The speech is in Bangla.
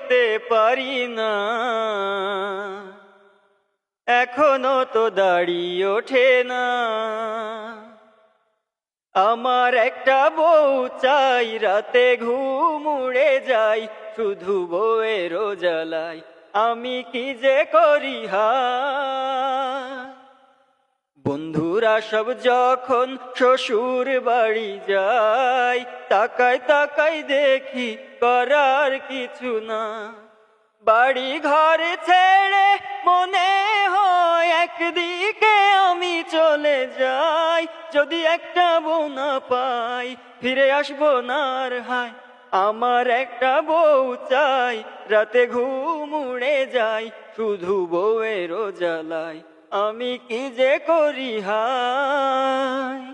করতে পারি না, এখনো তো দাড়ি ওঠে না। আমার একটা বউ চাই, রাতে ঘুম উড়ে যাই, শুধু বউয়ের জ্বালাই আমি কি যে করি হায়। বন্ধুরা সব যখন শ্বশুর বাড়ি যায়, তাকাই তাকাই দেখি করার কিছু না। বাড়ি ঘর ছেড়ে মনে হয় একদিকে আমি চলে যাই, যদি একটা বউ না পাই ফিরে আসবো না আর হায়। আমার একটা বউ চাই, রাতে ঘুম উড়ে যাই, শুধু বউয়ের জ্বালাই আমি কি যে করি হায়।